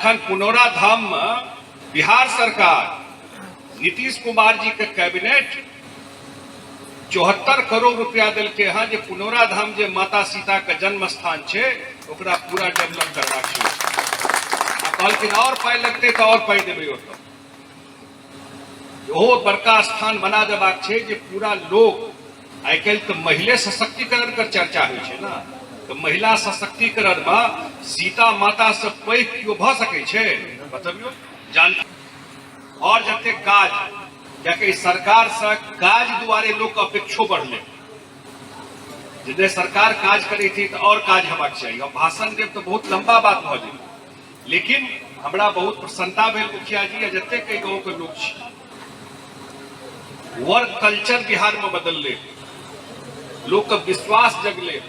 एखन पुनौरा धाम में बिहार सरकार नीतीश कुमार जी के कैबिनेट 74 करोड़ रुपया दिलके हैं जे पुनौरा धाम जे माता सीता के जन्म स्थान है ओकरा पूरा डेवलप करवा कहलखिन और पाई लगते तो और पाई देवे ओतऽ ओहो बड़का स्थान बना देबाक छै जे पूरा लोग आई काल्हि तो महिला सशक्तिकरण के चर्चा होइ छै ना तो महिला सशक्तिकरण में सीता माता से पैघ कियो भ सकै छै बतबियो जान और जते काज जबकि सरकार से काज दुआरे लोग अपेक्षो बढ़ले जितने सरकार काज करे थी तो और काज हेबाक चाहिए और भाषण देव तो बहुत लंबा बात भ जाए लेकिन हमरा बहुत प्रसन्नता भेल मुखिया जी जते कई गाँव के लोग छी वर्क कल्चर बिहार में बदलले लोग का विश्वास जगले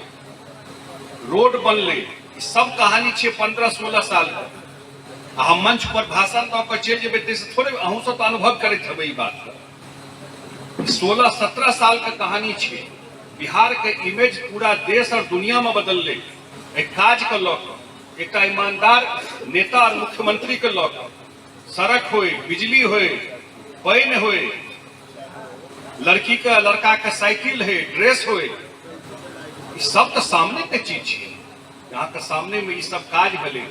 रोड बनले सब कहानी छे 15-16 साल का हम मंच पर भाषण दऽ कऽ चलि जेबै से थोड़े अहूँ सब तो अनुभव करैत हेबै ई बात 16-17 साल के कहानी छे बिहार के इमेज पूरा देश और दुनिया में बदलले काज के लऽ कऽ एक ईमानदार नेता और मुख्यमंत्री के लऽ कऽ सड़क होए बिजली होए पानि होए लड़की के लड़का के साइकिल है ड्रेस होए सब तो सामने के चीज है यहाँ के सामने में ये सब काज भेले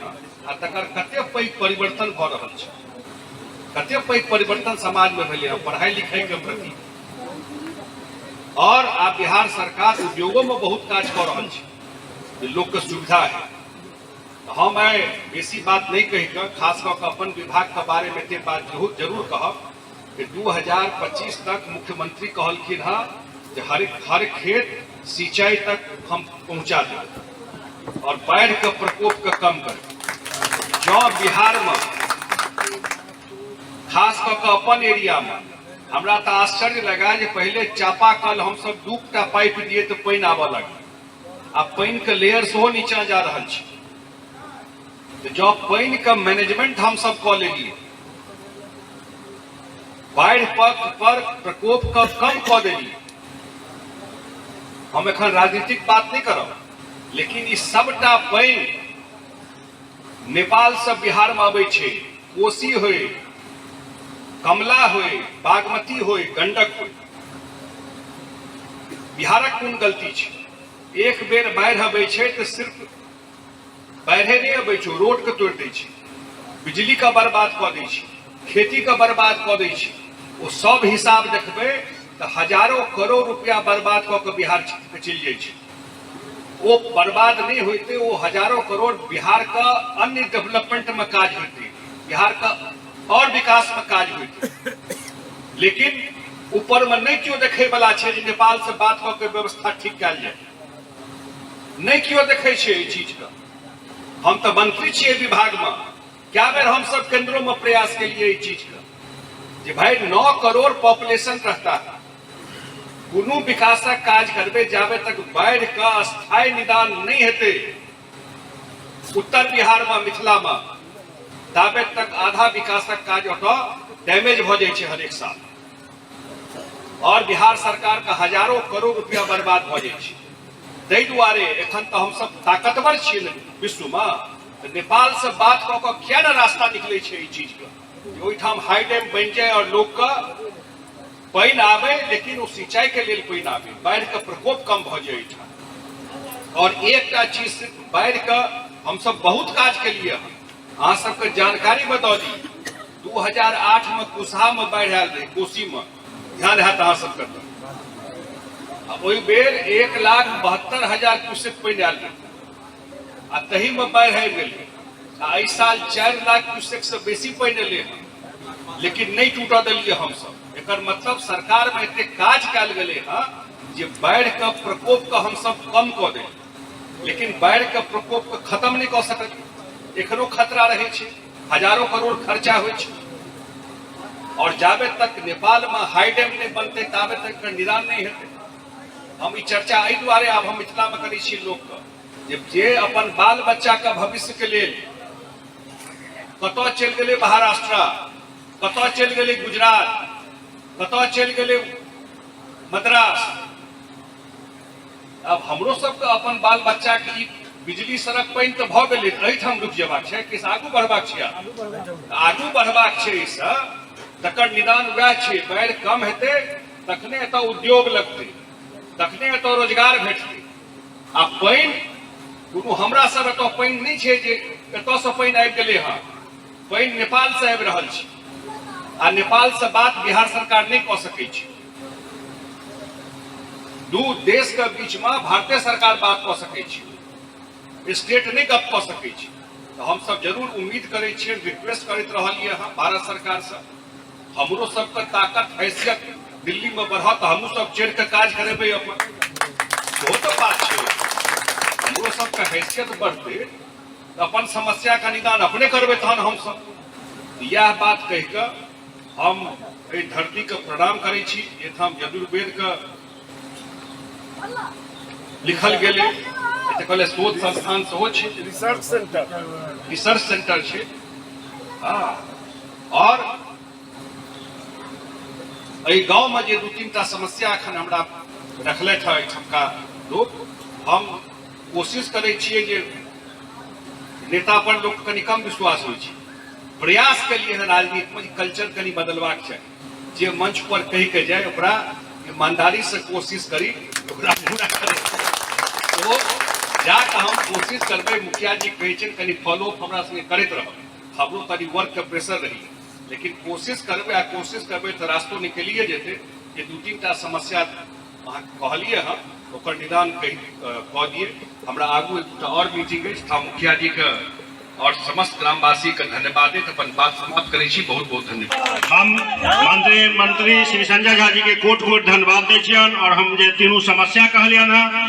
आ तकर कते पैघ परिवर्तन भ रहल छै कते पैघ परिवर्तन समाज में भेले पढ़ाई लिखाई के प्रति और आ बिहार सरकार उद्योगों में बहुत काज कर रहल छै लोग के सुविधा है हम बेसी बात नहीं कही खास कर अपन विभाग के बारे में ते बात जरूर कहब कि 2025 तक मुख्यमंत्री कहलखिन हाँ हर खेत सिंचाई तक हम पहुंचा दें और बाढ़ के प्रकोप के कम करें जो बिहार में खास कर अपन एरिया में हमरा तो आश्चर्य लगा जे पहले चापाकल हम सब 2टा पाइप दिए तो पानी आबे लगे आ पानी के लेयर सेहो नीचा जा रहा है तो जो पानी का मैनेजमेंट हम सब कऽ लेलिए बाढ़ पर प्रकोप का कम कऽ देलिए हम एखन राजनीतिक बात नहीं करब लेकिन ई सबटा पानी नेपाल से बिहार में आबै छै कोसी होए कमला होए बागमती होए गंडक होए बिहारक कोन गलती छै एक बेर बाढ़ आबै छै तो सिर्फ बाढ़े नहीं आबै छै रोड के तोड़ दै छै बिजली का बर्बाद कऽ दै छै खेती का बर्बाद कऽ दै छै वो सब हिसाब देखबै तो हजारों करोड़ रुपया बर्बाद कऽ के बिहार चलि जाइ छै वो बर्बाद नहीं होते वो हजारों करोड़ बिहार का अन्य डेवलपमेंट में काज होते बिहार का और विकास में काज होते लेकिन ऊपर में नहीं क्यों देखे वाला है नेपाल से बात कऽ के व्यवस्था ठीक कल जाए नहीं क्यों देखे चीज का हम तो मंत्री छे विभाग में क्या बेर हम सब केंद्रों में प्रयास के लिए चीज का कि भाई 9 करोड़ पॉपुलेशन रहता है कोनो विकासक काज करबे जाबे तक बाढ़ का स्थायी निदान नहीं हेते उत्तर बिहार में मिथिला में ताबे तक आधा विकासक काज ओतऽ डैमेज भ जाय छै हर एक साल और बिहार सरकार का हजारों करोड़ रुपया बर्बाद भ जाय छै ताहि दुआरे एखन तो हम सब ताकतवर छियै विश्व में नेपाल से बात कऽ कऽ किया न रास्ता निकले छै ई चीज के ओहिठाम हाई डैम बन जाए और लोग का पानी आवे लेकिन वो सिंचाई के लिए पानी आवे बाढ़ का प्रकोप कम भ जाए और एक चीज सिर्फ बाढ़ का हम सब बहुत काज के लिए अहाँ सबके जानकारी बता दी 2008 में कुशहा में बाढ़ आयल रहे कोसी में ध्यान है अहाँ सबके ओहि बेर 1,72,000 क्यूसेक पानी आयल रहे आ तही में बाढ़ आबि गेलै आ एहि साल 4 लाख क्यूसेक से बेसी पानी एलै लेकिन नहीं टूटा दिलिए हम सब एकर मतलब सरकार में एते काज कल गेले हाँ जे बाढ़ का प्रकोप का हम सब कम कऽ दे लेकिन बाढ़ का प्रकोप के खत्म नहीं कऽ सकत एखनो खतरा रहे छै हजारों करोड़ खर्चा होइ छै और जाबे तक नेपाल में हाई डैम नहीं बनते ताबे तक निदान नहीं हेतै हम ई चर्चा एहि दुआरे आब हम मिथिला में करै छी लोक के जे अपन बाल बच्चा का भविष्य के लेल कतऽ चलि गेलै महाराष्ट्र कतऽ चलि गेलै गुजरात कतऽ चलि गेलै मद्रास अब हमरो सबके अपन बाल बच्चा के बिजली सड़क पानि तऽ भऽ गेलै, एहिठाम रुकि जेबाक छै, किस आगू बढ़बाक छै, आगू बढ़बाक छै। ईसँ तकर निदान वएह छै, बाढ़ि कम हेतै तखने एतऽ उद्योग लगतै, तखने एतऽ रोजगार भेटतै। आ पानि कोनो हमरा सब एतऽ पानि नहि छै जे एतऽसँ पानि आबि गेलै हँ, पानि नेपालसँ आबि रहल छै, आ नेपालसँ बात बिहार सरकार नहि कऽ सकै छै। दू देश के बीच में भारतीय सरकार बात कऽ सकै छै, स्टेट नहीं गप कऽ सकै छै। तो हम सब जरूर उम्मीद करै छियै, रिक्वेस्ट करैत रहलियै हँ भारत सरकार से, हमरो सबके ताकत हैसियत दिल्ली में बढ़त तऽ हमहूँ सब चढ़ि कऽ काज करेबै अपन, सेहो तऽ बात छै। हमरो सबके हैसियत बढ़तै तऽ अपन समस्या का निदान अपने करबै, तहन हमसब। इएह बात कहि कऽ हम एहि धरती के प्रणाम करै छी, एहिठाम यजुर्वेद के लिखल गेलै, कहले शोध संस्थान सेहो छै, रिसर्च सेंटर छै। और एहि गांव में जे 2-3 टा समस्या एखन हमरा रखलथि है एहिठमका लोक, हम कोशिश करै छियै जे नेता पर लोक कनि कम विश्वास होइ छै, प्रयास केलिए है राजनीति में कल्चर कनि बदलबाक चाही, जे मंच पर कहि के जाए ओकरा ईमानदारी से कोशिश करी ओकरा पूरा करे। तो जाके हम कोशिश करबै, मुखिया जी कहै छै कनि फॉलो अप हमरा संगे करैत रहब, हमरो कनि वर्क के प्रेशर रही, लेकिन कोशिश करबै, आ कोशिश करबै तो रास्तो निकलिए जेतै। जे 2-3 टा समस्या अहाँ कहलिए हँ ओकर निदान कह दिए। हमरा आगू एक और मीटिंग अछि, था मुखिया जी के और समस्त ग्रामवासी के धन्यवाद देत अपन बात समाप्त करै छी। बहुत बहुत धन्यवाद। हम मंत्री श्री संजय झा जी के कोट कोट धन्यवाद दै छियनि, और हम जे तीनू समस्या कहलियनि हैं